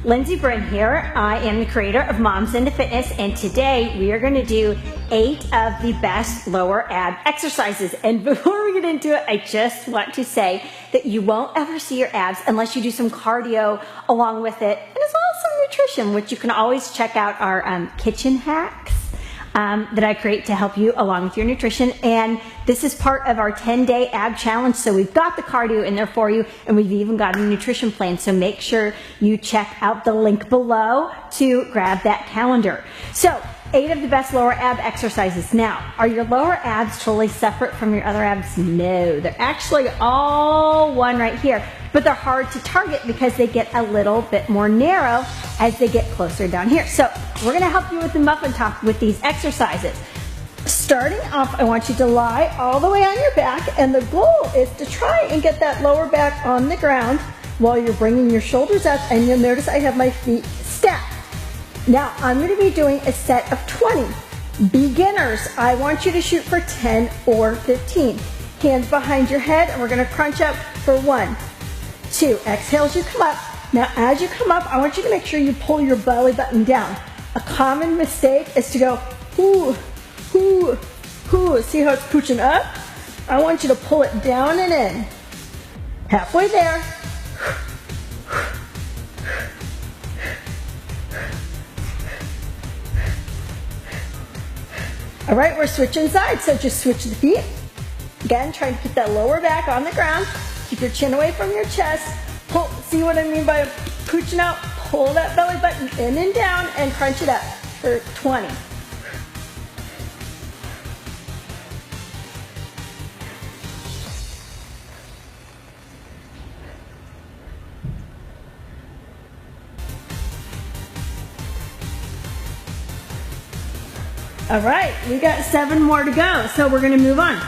Lindsay Bryn here. I am the creator of Moms into Fitness, and today we are going to do 8 of the best lower ab exercises. And before we get into it, I just want to say that you won't ever see your abs unless you do some cardio along with it, and as well as some nutrition, which you can always check out our kitchen hacks that I create to help you along with your nutrition. And this is part of our 10-day ab challenge. So we've got the cardio in there for you, and we've even got a nutrition plan. So make sure you check out the link below to grab that calendar. So 8 of the best lower ab exercises. Now, are your lower abs totally separate from your other abs? No, they're actually all one right here, but they're hard to target because they get a little bit more narrow as they get closer down here. So we're gonna help you with the muffin top with these exercises. Starting off, I want you to lie all the way on your back, and the goal is to try and get that lower back on the ground while you're bringing your shoulders up, and you'll notice I have my feet stacked. Now, I'm going to be doing a set of 20. Beginners, I want you to shoot for 10 or 15. Hands behind your head, and we're going to crunch up for 1, 2. Exhale as you come up. Now, as you come up, I want you to make sure you pull your belly button down. A common mistake is to go, ooh, ooh, ooh. See how it's pushing up? I want you to pull it down and in. Halfway there. All right, we're switching sides, so just switch the feet. Again, try to keep that lower back on the ground. Keep your chin away from your chest. Pull, see what I mean by pooching out? Pull that belly button in and down and crunch it up for 20. All right, we got 7 more to go, so we're gonna move on.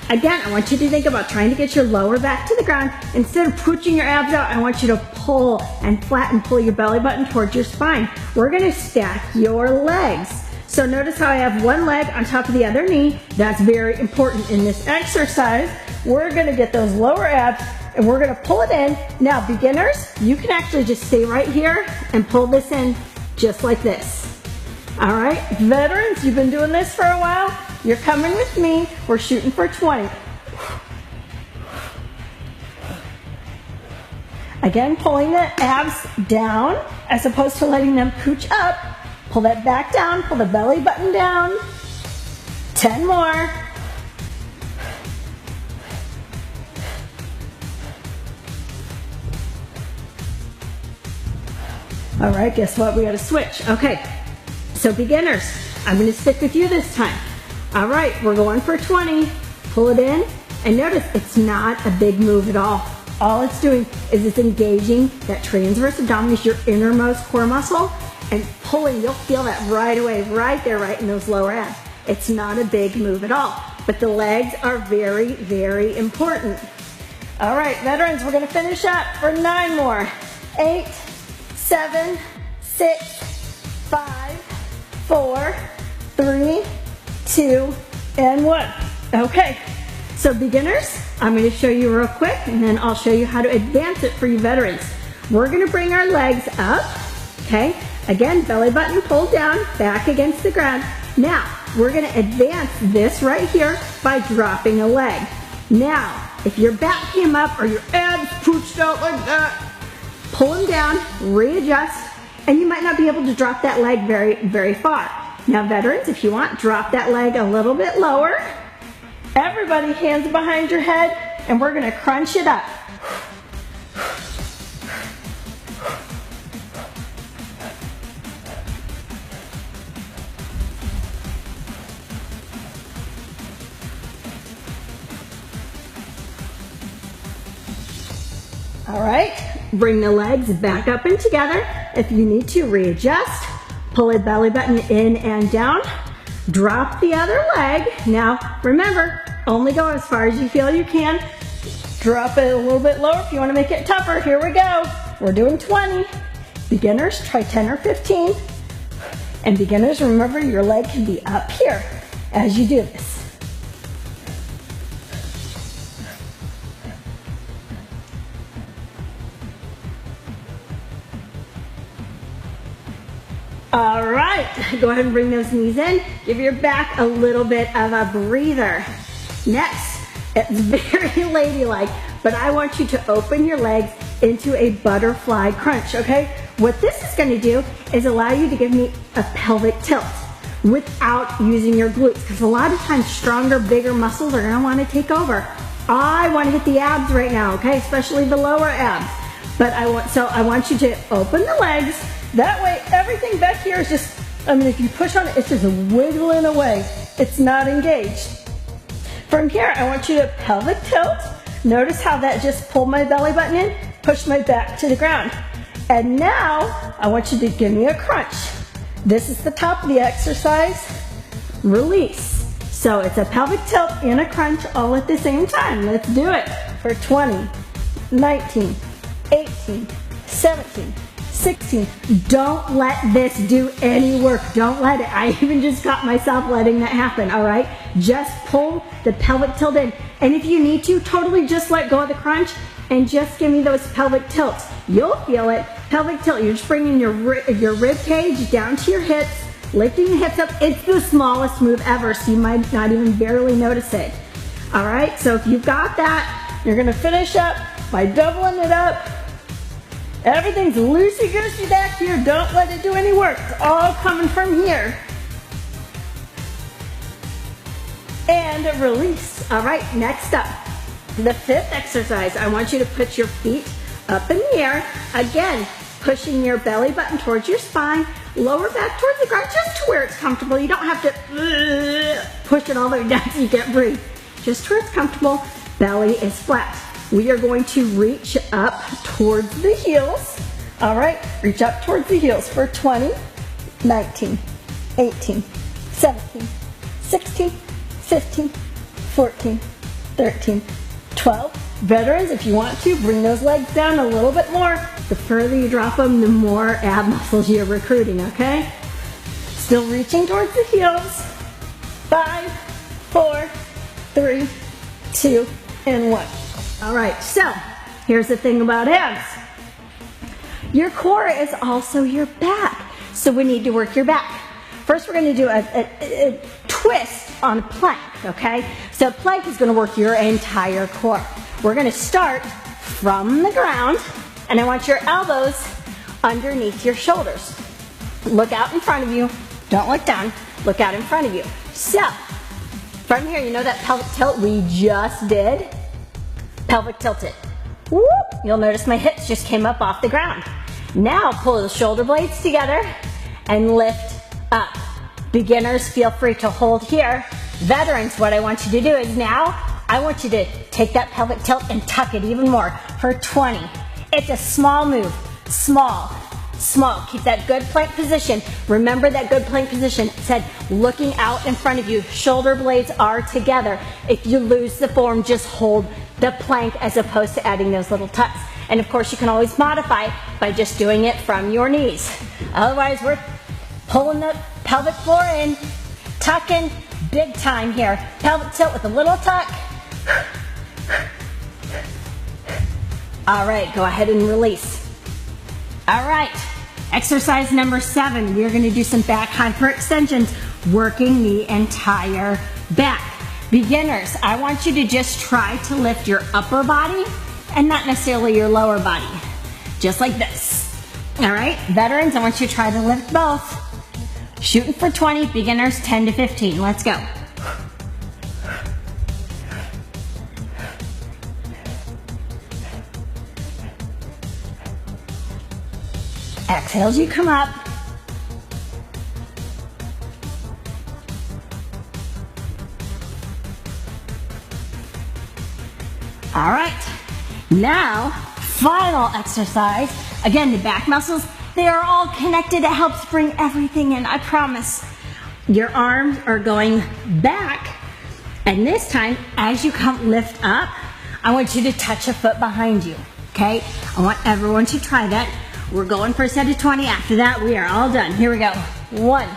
Again, I want you to think about trying to get your lower back to the ground. Instead of pushing your abs out, I want you to pull and flatten, pull your belly button towards your spine. We're gonna stack your legs. So notice how I have one leg on top of the other knee. That's very important in this exercise. We're gonna get those lower abs, and we're gonna pull it in. Now, beginners, you can actually just stay right here and pull this in just like this. All right, veterans, you've been doing this for a while. You're coming with me. We're shooting for 20. Again, pulling the abs down as opposed to letting them pooch up. Pull that back down, pull the belly button down. 10 more. All right, guess what? We got to switch. Okay. So beginners, I'm going to stick with you this time. All right, we're going for 20. Pull it in, and notice it's not a big move at all. All it's doing is it's engaging that transverse abdominis, your innermost core muscle, and pulling. You'll feel that right away, right there, right in those lower abs. It's not a big move at all, but the legs are very, very important. All right, veterans, we're going to finish up for 9 more. 8, 7, 6, 5, 4, 3, 2, and 1. Okay, so beginners, I'm going to show you real quick, and then I'll show you how to advance it for you veterans. We're going to bring our legs up, okay? Again, belly button pulled down, back against the ground. Now, we're going to advance this right here by dropping a leg. Now, if your back came up or your abs pooched out like that, pull them down, readjust, and you might not be able to drop that leg very, very far. Now, veterans, if you want, drop that leg a little bit lower. Everybody, hands behind your head, and we're gonna crunch it up. All right, bring the legs back up and together. If you need to, readjust. Pull a belly button in and down. Drop the other leg. Now, remember, only go as far as you feel you can. Drop it a little bit lower if you want to make it tougher. Here we go. We're doing 20. Beginners, try 10 or 15. And beginners, remember your leg can be up here as you do this. All right, go ahead and bring those knees in. Give your back a little bit of a breather. Next, it's very ladylike, but I want you to open your legs into a butterfly crunch, okay? What this is gonna do is allow you to give me a pelvic tilt without using your glutes, because a lot of times stronger, bigger muscles are gonna wanna take over. I wanna hit the abs right now, okay? Especially the lower abs. But I want you to open the legs. That way, everything back here is just, if you push on it, it's just wiggling away. It's not engaged. From here, I want you to pelvic tilt. Notice how that just pulled my belly button in, pushed my back to the ground. And now, I want you to give me a crunch. This is the top of the exercise. Release. So it's a pelvic tilt and a crunch all at the same time. Let's do it for 20, 19, 18, 17, 16. Don't let this do any work. Don't let it. I even just got myself letting that happen, all right? Just pull the pelvic tilt in. And if you need to, totally just let go of the crunch and just give me those pelvic tilts. You'll feel it. Pelvic tilt, you're just bringing your rib cage down to your hips, lifting the hips up. It's the smallest move ever, so you might not even barely notice it. All right, so if you've got that, you're gonna finish up by doubling it up. Everything's loosey-goosey back here. Don't let it do any work. It's all coming from here. And a release. All right, next up, the fifth exercise. I want you to put your feet up in the air. Again, pushing your belly button towards your spine, lower back towards the ground, just to where it's comfortable. You don't have to push it all the way down so you can't breathe. Just where it's comfortable, belly is flat. We are going to reach up towards the heels. All right, reach up towards the heels for 20, 19, 18, 17, 16, 15, 14, 13, 12. Veterans, if you want to, bring those legs down a little bit more. The further you drop them, the more ab muscles you're recruiting, okay? Still reaching towards the heels. 5, 4, 3, 2, and 1. All right, so here's the thing about abs. Your core is also your back, so we need to work your back. First, we're going to do a twist on a plank, okay? So plank is going to work your entire core. We're going to start from the ground, and I want your elbows underneath your shoulders. Look out in front of you. Don't look down. Look out in front of you. So, from here, you know that pelvic tilt we just did? Pelvic tilt it. Whoop! You'll notice my hips just came up off the ground. Now pull the shoulder blades together and lift up. Beginners, feel free to hold here. Veterans, what I want you to do is now, I want you to take that pelvic tilt and tuck it even more for 20. It's a small move. Small. Small. Keep that good plank position. Remember that good plank position. It said looking out in front of you. Shoulder blades are together. If you lose the form, just hold the plank as opposed to adding those little tucks. And of course, you can always modify by just doing it from your knees. Otherwise, we're pulling the pelvic floor in, tucking big time here. Pelvic tilt with a little tuck. All right, go ahead and release. All right, exercise number 7. We're gonna do some back hyperextensions, working the entire back. Beginners, I want you to just try to lift your upper body and not necessarily your lower body. Just like this. All right, veterans, I want you to try to lift both. Shooting for 20, beginners 10 to 15. Let's go. Exhale as you come up. All right, now final exercise. Again, the back muscles, they are all connected. It helps bring everything in, I promise. Your arms are going back, and this time, as you come lift up, I want you to touch a foot behind you, okay? I want everyone to try that. We're going for a set of 20. After that, we are all done. Here we go. 1,